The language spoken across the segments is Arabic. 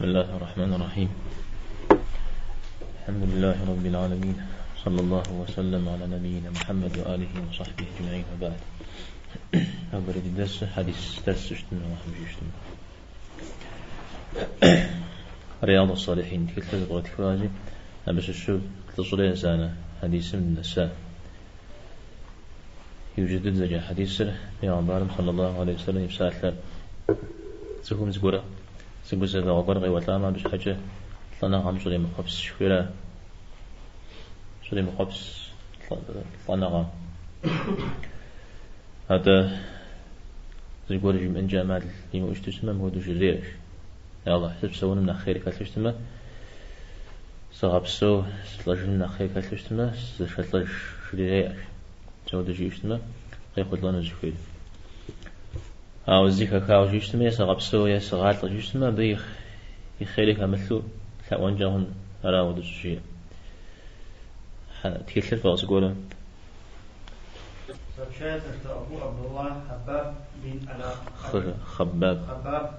بسم الله الرحمن الرحيم. الحمد لله رب العالمين، صلى الله وسلم على نبينا محمد وآله وصحبه أجمعين، وبعد. أبرد الدرس حديث درس اشتنا وحمش اشتنا رياض الصالحين كل بغت كواجي أبس الشوف تصلي سنة حديث من النساء يوجد زجا حديث سر يا عبارم صلى الله عليه وسلم يبساعد سكوم زقورة سكوم زقورة وقرغي وطلع بش حاجة طلنا عم صلي مقبس شفيرا صلي مقبس طلنا عم هذا زقورة من جمال لما اشتسمه هو دوش الريش يا الله حسب سوون من خير كاتلشتمه سغبسو سلج من خير كاتلشتمه سشلج شريش سو دوش اشتمه قيقول لنا زفيد أو زيك كاو جيشتمه سغبسو يا سغات جيشتمه بيخ يخيلك مثلو كأوانجاهن أراو دوشيء تكلم فاس قوله Сообщается, что Абу Абдуллах Хаббаб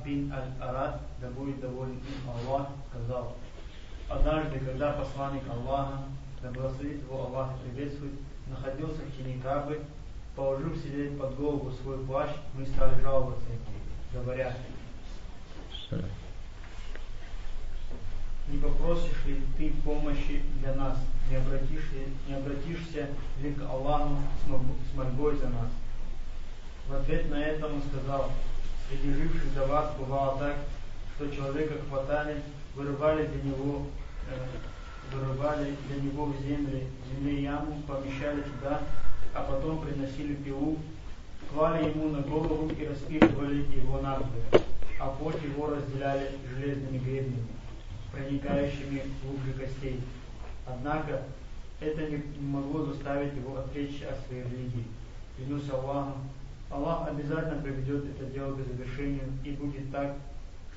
бин Аль-Арад, да будет доволен им Аллах, сказал: однажды, когда посланник Аллаха, да благословит его Аллах и приветствует, находился в тени Каабы, положив себе под голову свой плащ, мы стали жаловаться ему, говоря: не попросишь ли ты помощи для нас, не обратишься ли к Аллаху с мольбой за нас? В ответ на это он сказал: среди живших до вас бывало так, что человека хватали, вырывали для него в земле яму, помещали туда, а потом приносили пилу, клали ему на голову и распиливали его надвое, а пот его разделяли железными гребнями, проникающими глубже костей. Однако это не могло заставить его отречься от своей религии. Клянусь Аллахом, Аллах обязательно приведет это дело к завершению, и будет так,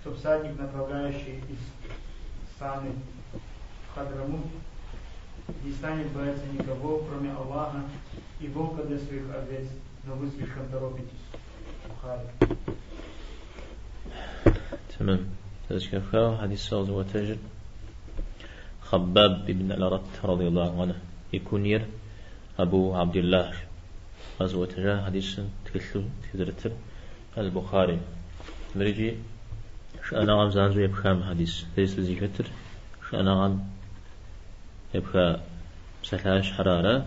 что всадник, направляющий из Саны в Хадрамут, не станет бояться никого, кроме Аллаха, и волка для своих овец, но вы слишком торопитесь. Бухари. تمام. تذكر حديث سوز وتجد خباب بن الأرت رضي الله عنه يكونير أبو عبد الله غزوة جاء حديث تكذرتر البخاري مريجي شأنا عم زانزو يبخام حديث ليس ذكر شأنا عم يبخا سلاش حرارة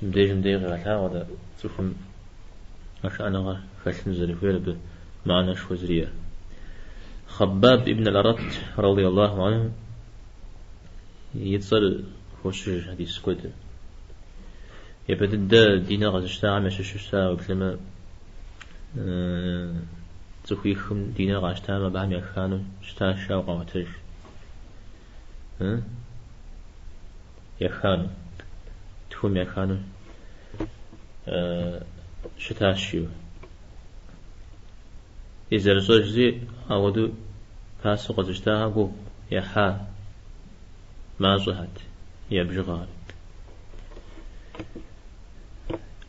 مديج غلها ودا تفهم شأنا خلنا زريفير بمعنى شوزرية. خباب ابن الأرت رضي الله عنه يتصل خوش حديث كده يبدأ دينا غزشتا عمش ششتا وكلمة تخويخم دينا غزشتا ما بعم يخانو شتا شاوقا وتج يخانو تخوم يخانو شتا شيو إذا رسول زي أودو فاسو قزشتاها قو يحا ما زهد يبجغال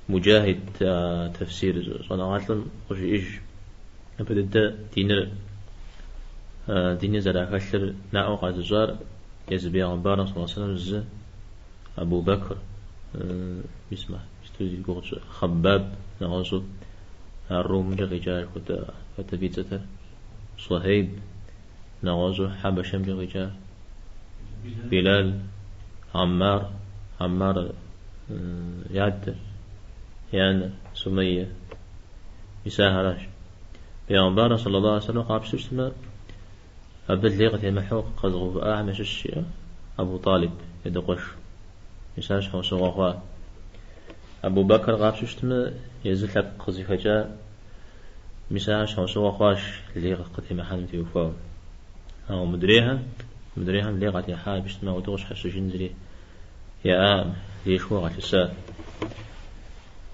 مجاهد تفسير صنعات لن قشي إيج أبدا دينر زراك أشتر ناعو قازجار يزبيع عبارة صلى الله عليه وسلم زي أبو بكر بسمه يستوزي قوش خباب نغزو الروم جغيجار فتبيتتر صهيب نغزو حبشم جغيجار بلال عمار يعد يعني سمية يساهراش بيغمبار صلى الله عليه وسلم قابش تشتما أبدل ليغة المحوق قزغو أعمش الشيء أبو طالب يدقش يساش حوصو غوغواه أبو بكر قابش تشتما يزل لك قزي فجاء مساش حوصو غوغواش ليغة قتل محل تيوفاو أو مدريها اللي قاعد يحاول بيشتما وتوش حش جنزري يا ليش هو قاعد الساعة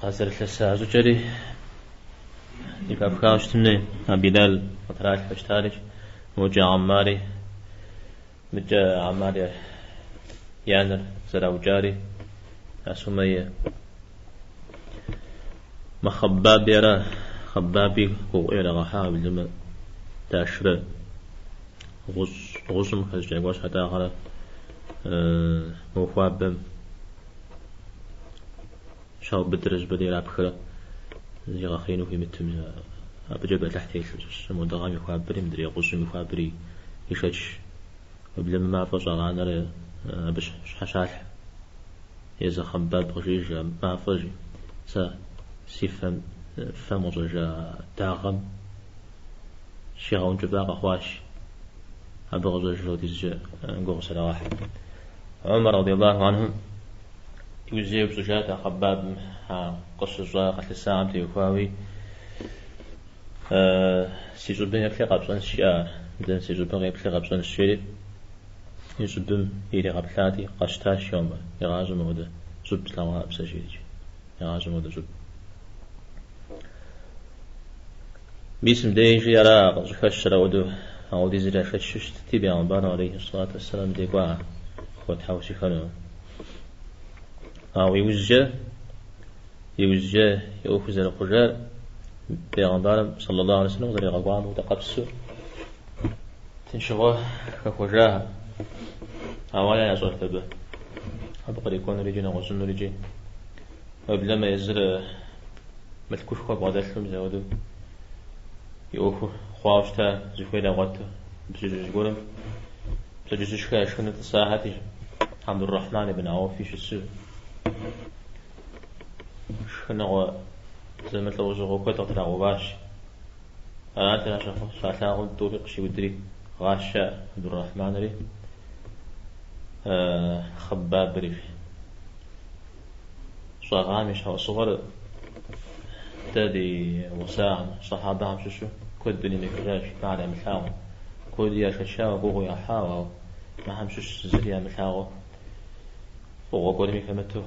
قاصر الساعة زوجري يبقى بخاش تمني بلال وتراش حشتارش وجا عماري يانر زراوجاري سمية ما خباب يرى خبابي هو إلى غحاب لما تاشر غصم خز جاقواش حتى آخر مخواب شاو بدرج بدي لعب خلا زي غاخينو في متم أبجب تحت يشوش مدغام يخواب بري مدري غصم يخواب بري يشش وبلا ما فصل عنا بش حشالح إذا خباب غجيج ما فجي سيفهم فم وجا داغم شيغون جباق أخواش أبغى زوج تيجي نقول صراحة عمر رضي الله عنه يوزيب زوجات خباب قص الزواج قتل الساعة تيوفاوي سيجبن يبلغ قبصان الشيء بدن سيجبن يبلغ قبصان الشيء يجبن إلى قبلاتي قشتاش يوم يغازم وده زب سلامة بسجيج يغازم وده زب باسم ديجي يرى زكاش رودو أو دي زرع فتشش تتبع عمبان عليه الصلاة والسلام ديقوا وتحاوشي خنو أو يوجه يوفز الخجار بيغمبار صلى الله عليه وسلم ذري غقوام وتقبسو تنشغوه كخجاها أولا يصور تبه أبقى يكون رجينا وصن رجي وبلما يزر متكوش خواب غدالهم زودو يوفو خواوشتا زفيلا غوته بسجوج قولم بسجوج شكا تصاحتي عبد الرحمن بن عوف في السوق شنو زي ما تلو زغو كتر تلاقو باش أنا تنا شخص ساتلاقو طريق شي ودري غاشا عبد الرحمن ري خباب ري صغامش هو صغر تادي وساعة صحابة عم شو كود بني مكراش ما على ملحاو كود يا ششاو بوغو يا حاو ما همشوش زريا ملحاو فوق قولي مكمتو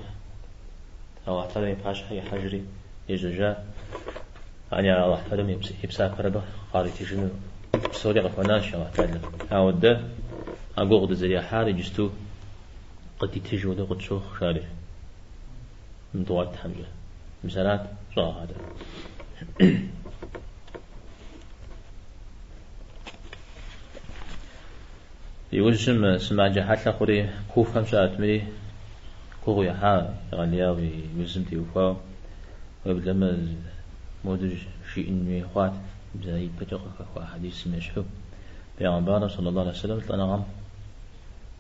أو احترمي باش حي حجري يججا أني على احترمي يبسا كربة قاري تجنو بسوري غفناش يا احترم هاو ده أقوغ زريا حاري جستو قد تجو ده قد شوخ شاري من طوال حمجة مسارات صاغ هذا يوجم سمع جحات لخوري كوف همشات مري كوغو يحا غالياوي يوزم تيوفاو وبلما مودج شيء إنمي خوات بزايد بجاقة خوا حديث مشحوب بيغمبار صلى الله عليه وسلم لأنا غم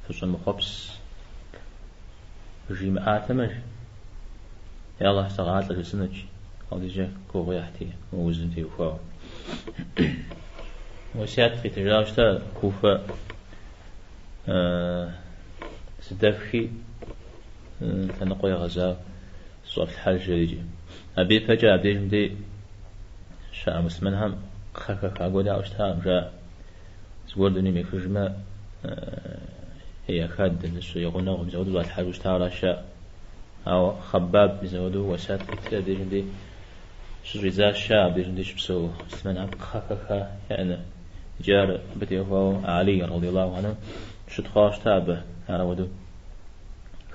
فصل مخبس جيم آتمش يا الله استغاث لك سنج أو ديجا كوغو يحتي ووزم تيوفاو وسيات في تجاوشتا كوفا سدفشي تنقوي غزاء صوت الحال جريجي أبي فجأة أبي جمدي شاء مسمنهم خاكا أقول أوشتها جاء سقول دني ميكفجما هي خاد نسو يقولنا ومزودوا صوت الحال وشتها راشا أو خباب بزودوا وسات كتير أبي جمدي شريزا شاء أبي جمدي شبسو مسمنهم خاكا يعني جار بتيوفو علي رضي الله عنه شد خاش تابه أنا ودو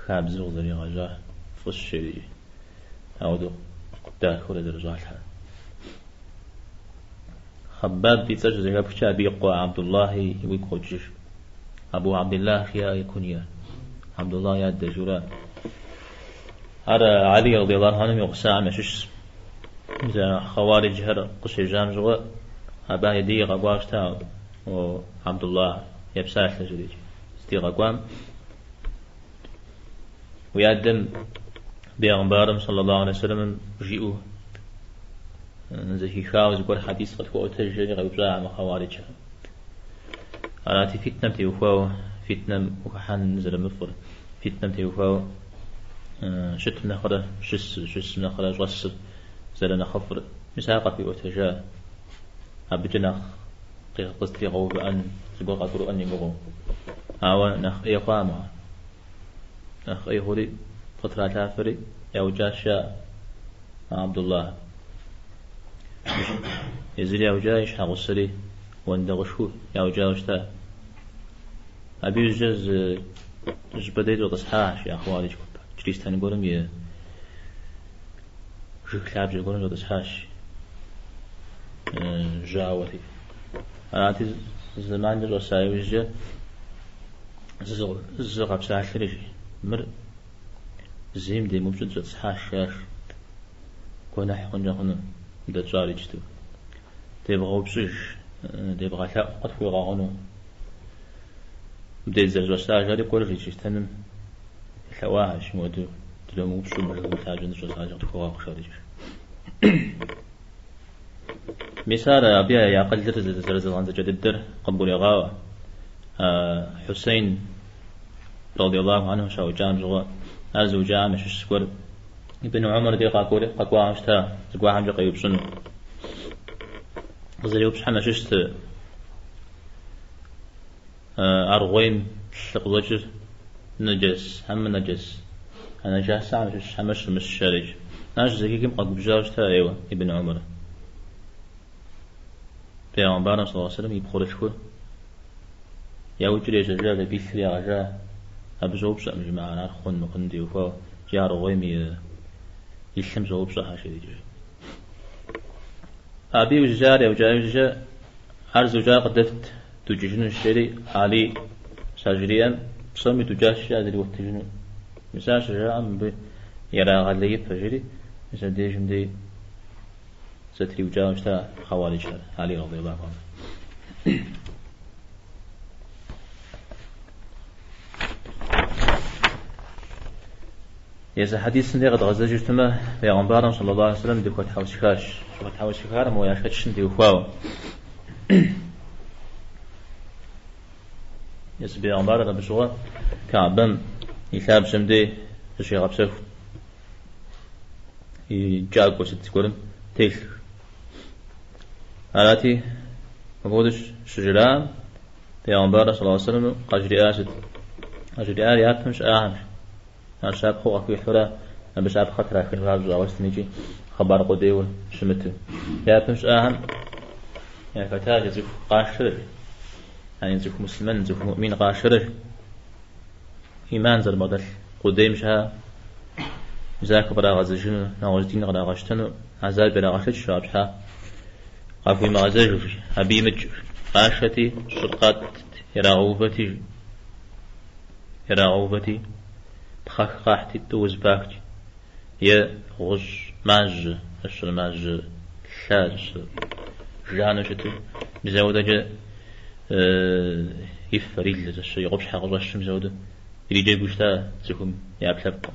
خاب زوج ذري غجاه فص شيء أودو داخل درجات الحال خباب بيتسجل زي بكشا بيقوى عبد الله ويقوجش أبو عبد الله خيا يكونيا عبد الله يا الدجوران هذا علي رضي الله عنه يقسى مشش إذا خوارج هر قصي جام جوا أبا يدي غواش تاو وعبد الله يبساش لجريج استيغا قوام ويقدم بيغمبارم صلى الله عليه وسلم جيئوه زي خاوز يقول حديث قد فوق تجري غيبزاع مع خوارجها أنا فتنة تيوفاو فتنة وكحان نزل مفر فتنة تيوفاو شت نخرة شس نخرة جوسر زل نخفر مساقة في أتجاه أبجناخ قصتي غوب أن تقول قدر أن يقول هاو نخ إيقامة نخ إيهوري فترة تافري يوجاشا عبد الله يزيل يوجاش حق السري واندغشو يوجاشتا أبي يجز بديت وتصحاش يا أخوالي جريستان يقولون يه جكلاب يقولون وتصحاش جاوري أنا زمان جزء سايوجة زغب ساحرج مر زيم دي مبجد جد صحاش كنا حقن جاقنا ده جاري جتو تبغى بسوش تبغى لا قد في غاغنو بدي زرجة ساجة دي كل ريش تنم ثواهش مودو تلومو بسو مرغو تاجن جزء ساجة تفوق شارج مثال أبيها يا قل درز عن جددر قبول غاوة حسين رضي الله عنه شاو جام جوا أزو جام شش سكور ابن عمر دي قاكوري قاكوا عشتا زقوا عم جقيوب سنو زريوب شحنا ششت أرغويم شقوجر نجس هم نجس أنا جاس عم شش همش مش شارج ناش زكيكم قاكوب جاوشتا أيوة ابن عمر پیامبر صلی الله علیه و سلم يبخلش كل يا وجري جزاء بيثري عجاء أبزوب سأم جماعة نار خن مقندي وفا جار غيمي يشم زوب صح شيء يجي أبي وجار يا وجار وجار أرز وجار قدفت تجيشن الشري علي ساجريا صمي تجاش هذا الوقت جنو مثال شجاع من يرى غليب فجري مثال دي جندي ستري وجار مشتا خوالج علي رضي الله عنه يا حديث ندي قد غزا جتما پیغمبر صلى الله عليه وسلم دكوت حوشكاش شو حوشكار مو ياشكش ندي وفاو يس پیغمبر ده بشوا كعبم يثاب سمدي شي غبسف يجاك وست كورم تيل هاتي مبودش شجران پیغمبر صلى الله عليه وسلم قجري اسد قجري اريات مش اهم شاب خو أكوي حرا بشاب خطر آخر هذا جواست نيجي خبر قديول شمته يا بمش أهم يعني فتاة زف قاشر يعني زف مسلم زف مؤمن قاشر إيمان زر بدل قديم شها زاك برا غزجن نوازدين غدا غشتن عزال برا غشت شاب شها قفوي مغزج أبي مج قاشتي شرقات يراغوبتي تخاك قاحتي توز باكتي يا غج ماج أشر ماج ثلاج جانا شتو بزودة جا يفريد لزش يغبش حق غش مزودة يريد يقولتا زكم يابلبكم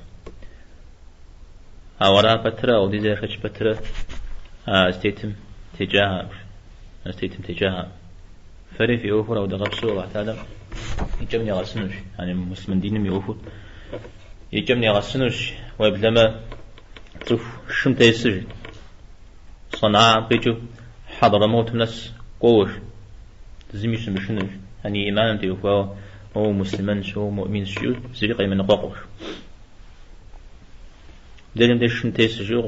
أورا بترا أو دي زي خش بترا استيتم تجاها فري في أوفر أو دغبسو الله تعالى يجمني غسنوش يعني مسلم دينم يوفر يجمني غسنوش ويبلما تشوف شم تيسج صنعاء بيجو حضر موت ناس قوش زميش بشنوش يعني إيمان تيوفا أو مسلمان شو مؤمن شو زريقي من قوش دلهم ديش شم تيسج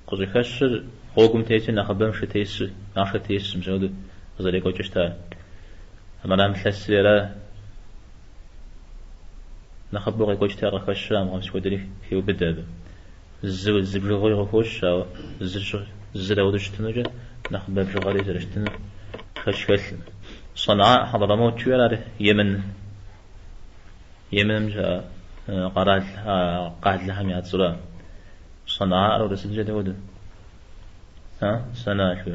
قصي خشر قوكم تيسج نخبم شو تيسج نعشر تيسج مزودو زريقو جشتار أما رام حسيرا نخبر يقولش ترى خشام غمس ودري في وبدأ الزبر غير غفوش أو الزر ودش تنجا نخبر بجغالي زرشتنا خشكل صنعاء حضرموت شو على يمن جاء قاعد لهم يعتصرا صنعاء ولا سجد ودن سنة شو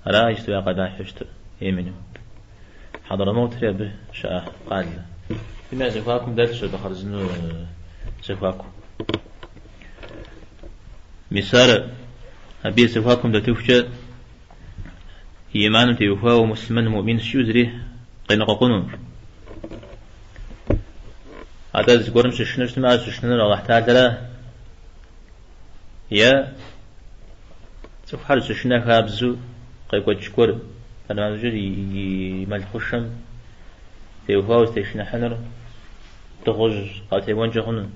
لا يشتوى قد حشت يمنه حضرموت ريب شاء قاعد بما زفاكم دلت شو بخرزنو زفاكم مثال أبي زفاكم دلتوفجة إيمان تيوفا ومسلمان مؤمن شوزري قينا قنون هذا زقورم ششنش ما ششنر الله تعالى يا زفحر ششنا خابزو قيقود شكور فلما نجري ملخوشم تيوفا وستيشنا حنر تخرج قاتي وانجا خنون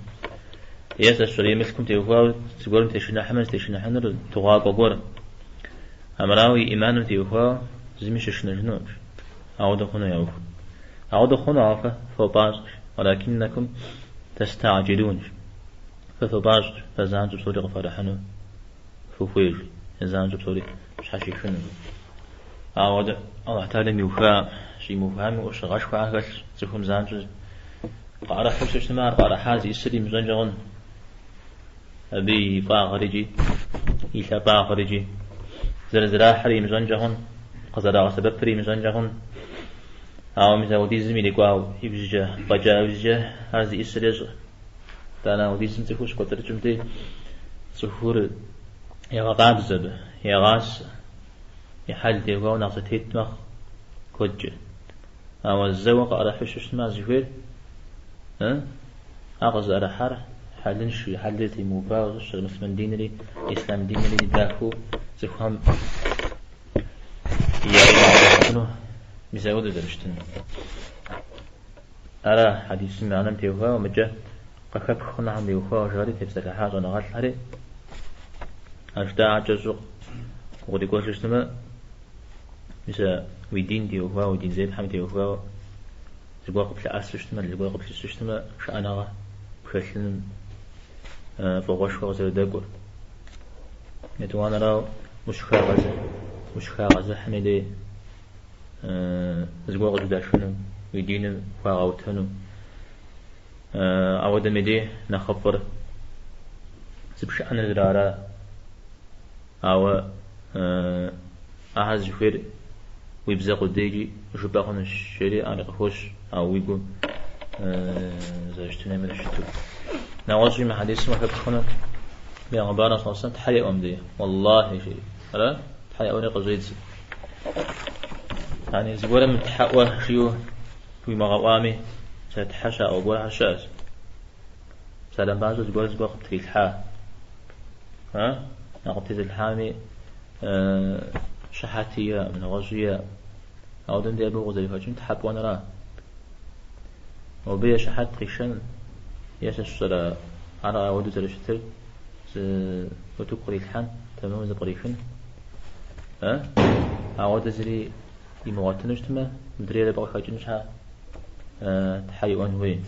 ياس الشرية مثلكم تيوفا تقولون تيشنا حمل تيشنا حنر تغاق وقور أمراوي إيمان تيوفا زميش شنا جنوش أعود خنا يوفا أعود خنا عفا فباز ولكنكم تستعجلون فباز فزانجو بصوري غفار حنو فوفيج زانجو بصوري مش حاشي شنو أود الله تعالى ميوفا شيء مفهم وشغاش فاعل تفهم زانج قارا حوش اجتماع قارا حازي السري مزنجون أبي باغريجي إيشا باغريجي زرزرا حري مزنجون قزرا سبب فري مزنجون أو مثلا ودي زميلي قاو يبجه بجا يبجه هذه السريج تانا ودي زم تفوش قدر جمتي سفور يا غاب زب يا غاس يحل ديوغو ناقصتيت مخ كوج أو الزوق على حشش ما زفير أغز على حر حلنش حلتي مباغ شغل مسلم دينري إسلام دينري داخو زفهم يا مزود درشتن أرى حديث معنا تيوها ومجا قفك خنا عم يوها وجاري تفسك حاجة نغال حري أجدا عجزق وقد يقول جسمه مثل ويدين تيوها ودين زيد حم تيوها زقوا قبل أسر جسمه زقوا قبل جسمه شأنها بخشن فوقش فوق دقور نتوانا راو مشخا غزة حميدي زقوا قبل داشنو ويدين فاغوتنو أود مدي نخبر سبشأن الزرارة أو أحد جفير ويبزق الديجي وشباقنا الشريع على قفوش أو ويقول زوجتنا من الشتو نواجه مع حديث ما كبخنا بيغمبارنا صلى الله عليه وسلم تحيي أمدية والله شيء ألا تحيي أولي قزيد يعني زبورة من تحقوه شيوه في مغوامي ستحشى أو بولا حشاش سلام بعض زبورة قبتي الحا نقبتي الحامي شحاتية من غزية أو دم دي أبو غزيفة جنت حب وانا راه وبيا شحات قيشن يسسر على ودو ترشتر وتقري الحان تمام إذا قريفن أود زري يمواتنش تما مدري لبغى خاجنش ها تحيوان وين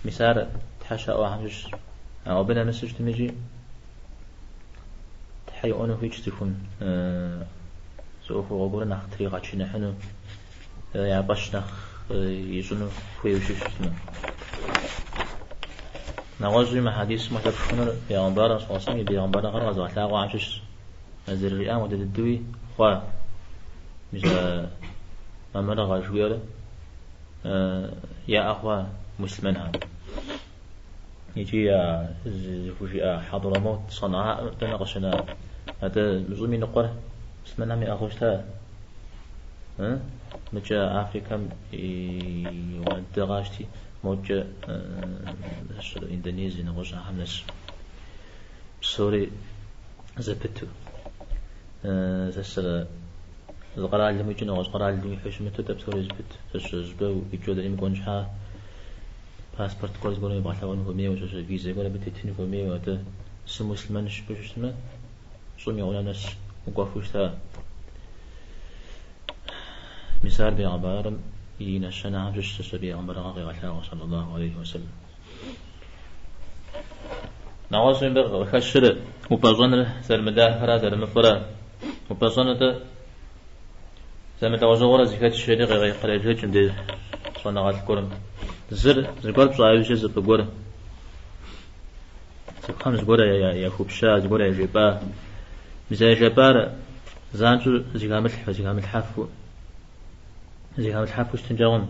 مسار تحشى أو عمش أو بنا مسج تمجي تحيوان ويش تكون سوف غبور نخ طريقة شنا حنو يا باش نخ يجنو خويوش تما نواجه مع حديث ما تفهمنا يا أمبارح صلى الله عليه وسلم يا أمبارح غرض وحلا وعشش هذا الرئام ودد الدوي خوا مثل ما مرة جويرة يا أخوة مسلمين هم يجي فوجي حضرموت صنعاء تناقشنا هذا مزومي نقره مسلمين هم أخوشتها مجا أفريقيا ودغاشتي موجة إندونيسيا نغوش حملش سوري زبتو زسر القراءة اللي ممكن نغوش قراءة اللي يحوش متى تبصوري زبت فالزبو يجود اللي مكونش ها باسبورت كورس قولوا يبغى ثواني فمية وشوش فيزا قولوا بتتني فمية وهذا سم مسلمان شبوش اسمه صوم يقول ناس وقفوش ثا مثال بعبارة ينشأنا عبش تسبيع عمر غاقي غثاء صلى الله عليه وسلم نواصل بر وكشر وبزنر سلمدا فرا سلمفرا وبزنر ده سلمدا وزورة زكاة الشريعة غير قليل جدا صنعات الكرم زقرب صايب شيء زبقرة زبخم زقرة يا خوبشا زقرة يا جبا مثل جبار زانجو زكامل حافو زكامل حافو استنجاون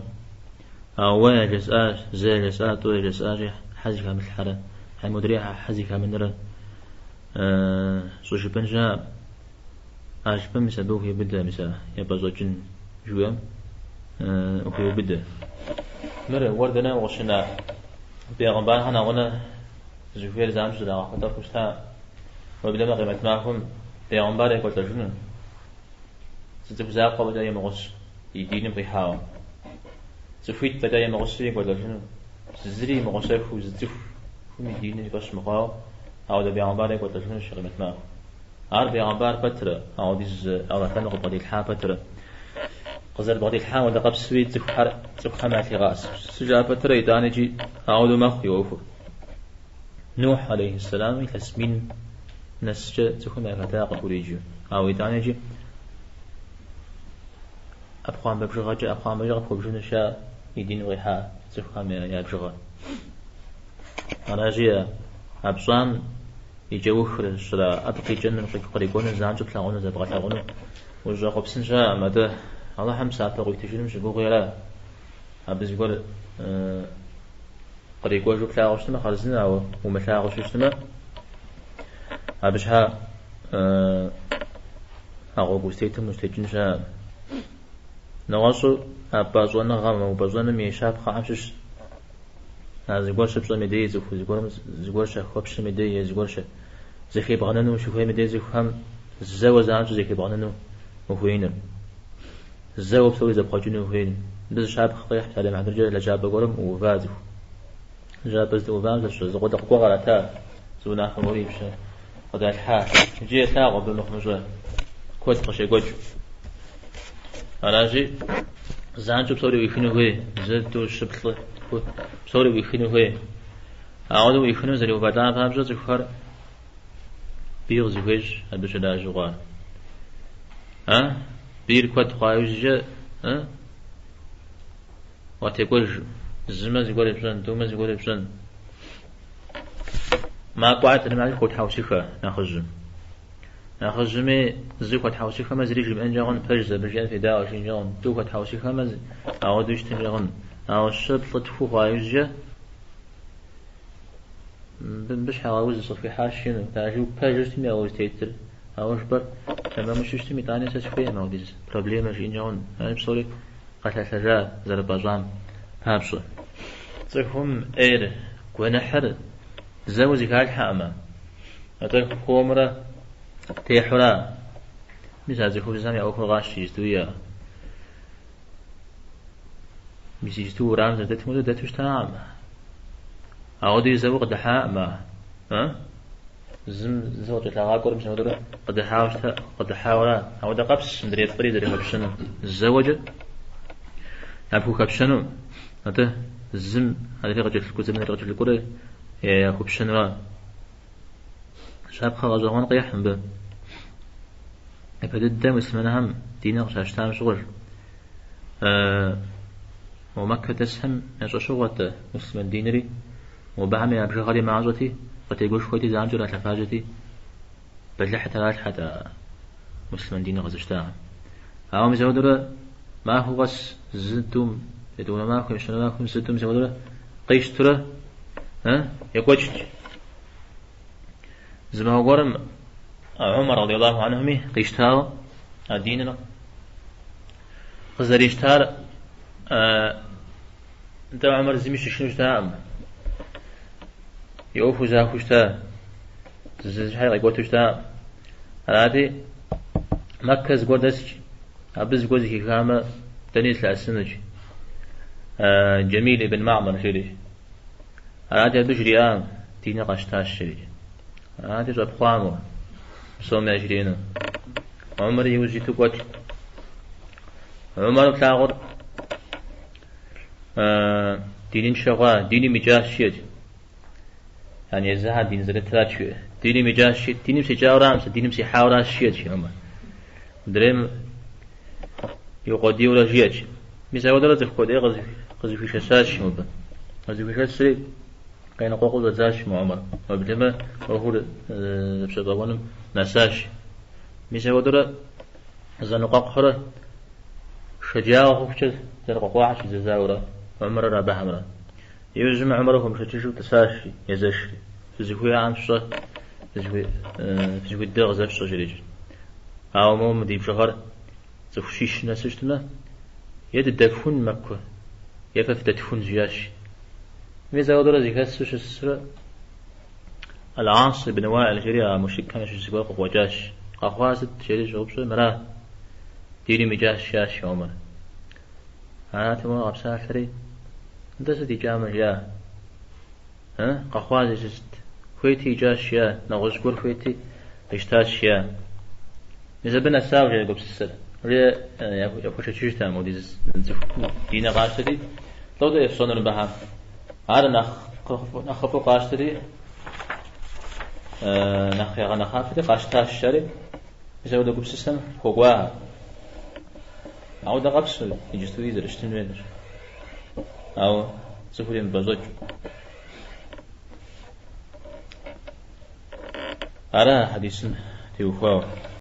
أو جزء زي جزء تو جزء حزي كامل حرة هاي مدريها حزي كامل نرى سوش بنجا عجبا مسابوه يبدأ مسا يبقى زوجين جوام وهو بدأ مرة وردنا وشنا بيغنبان هنا وانا زوجير زامج زلا خطر كشتا وبدأ ما قيمت معهم بيغنبان يقول تجنن ستفزاق وبدأ يمغش يدين بيحاو زفيت بدأ يمغش يقول تجنن زري مغشف وزتف مدينة يبش مقاو أو ده بيغنبان يقول تجنن شغمت معهم عار بيغنبان بتر أو ديز أو ثاني قبضي الحا بتر قزر بغدي الحاول دقب سويت زخ حماتي غاس سجابة ترى دانجي أعود مخ يوفر نوح عليه السلام يتسمين نسج زخنا فتاة قوليجي أو دانجي أبقام ببجغة أبقام ببجغة ببجون شاء يدين غيحا زخام يا بجغة أنا جي أبصام يجوخر الشراء أبقي جنن قريقون زانجو بلاغون زبغة تاغون وجاقو بسنشا ماده الله هم ساعة لغو يتجنم شبو غيرا أبز يقول قريقو جو بلاغوشتما خالصنا أو وملاغوشتما أبشها أغو بوستيتم مستيجنشا نواسو أبازوانا غام وبازوانا ميشاب خامشش زيقول شبصو ميدي زيقول زيقول شخوبش ميدي زيقول ش زيخي بغنانو شخوي ميدي زيخوهم زاو زانشو زيخي بغنانو وهوينر زاو بسوي زبقاجونو وهوين بز شاب خقيح تالي مع درجة لجاب بقولم وفازو جاب بز وفازو شو زقود دقوا غلطا زونا خموري بش قد الحال جي تاغو بالمخمجة كوت قشي قوج أنا جي زانشو بسوري ويخينو هوي زدو شبطل بسوري ويخينو هوي أعودو ويخينو زري وبعدان فهمجة زخار بيغ زوج هدوش دا جوغار بير كوت خوايوجة واتيقول زما زيقول بسن دوما زيقول بسن ما قعدت أنا معي كوت حوشيخة ناخذ زي كوت حوشيخة ما زريج بأن جاغن برجة برجان في داو شين جاغن دو كوت حوشيخة ما أعودوش تنجاغن أو الشبط تفو خوايوجة بش حواوز صفي حاشين تاجو برجة تمي أو تيتر أوش بر لما مش يشتمي تاني سشفيه ما وديز بروبليم مش إنجاون أنا بصوري قتل سجاء زربازان هابصو تهم إير كونحر زوجي كال حامة أترك خومرة تيحرا مثال زخوف زامي أو خغاش يستويا مش يستو رامز دتمو دتوش تام أودي زوج دحاء ما زوجة العاقر مش مدرة قد حاول أو ده قبس مدري تقري دري خبشنو الزوجة أبو خبشنو هذا الزم هذا رجل الكوزة من رجل الكورة يا خبشنو شاب خلاص هون قيحهم به أبدا مسلمنا هم دينا غشاشتام شغل ومكة تسهم نشأ شغلة مسلم دينري وبعمل أبجغالي معزوتي قد يقول شويتي زانجو لا تفاجتي بل حتى مسلم دين غزشتها أو مزودرة ما هو غس زدتم يدون ما كم شنو ما كم زدتم مزودرة قيش ترى يقوش زما قرم عمر رضي الله عنه قيش تاو ديننا قزريش تار أنت عمر زميش شنو جتام يوفو زاكوشتا زحي غيقوتوشتا هذه مكة زقور دسج أبز قوزي كي كامة تنيس لأسنج جميل ابن معمر شريج هذه بجريان دينا قشتاش شريج هذه زب خوامو سومي أجرينا عمر يوزي تقوت عمر بتاغر دينين شغا ديني مجاز شيج يعني زها دين زرت ثلاث ديني مجاز شيء ديني مسي جاورام ديني مسي حاورا شيء عمر دريم يقودي ولا جيج مثلا ودرت الخودي غزي في شساش مب غزي في شسري كاين قوقو زاش مع عمر وبدما وهو بسببهم نساش مثلا ودرت زنقاق حره شجاعه خفش زنقاق واحد زاورا عمر رابع عمر يوزم عمرهم شتشو تساشي يزشري فيزيكويا عن شو فيزيكوي الدغ زف شجريج أو مو مديب شهر زخشيش ناسشتنا يد الدفون مكة يفف تدفون زياش ميزا ودرا زيكاسوش السر العاص بن وائل الجريا مشيك كان شو سباق وجاش أخوازت شريج وبشو مراه ديري مجاش شاش عمر أنا تمام أبصار شري دست جامع يا قخوازي جست خويتي جاش يا نغز قول خويتي اشتاش يا إذا بنا ساوجة يقول بسسر ريا يفوش تشيشتا موديز دينا قاشتري لو ده يفصونر بها هذا نخفو قاشتري نخيغا نخافتي قاشتاش شاري إذا بدا قول بسسر خوقواها أو ده غبس يجستوي إذا رشتين ويدر أو سفرين بزوج أرى حديث توفاه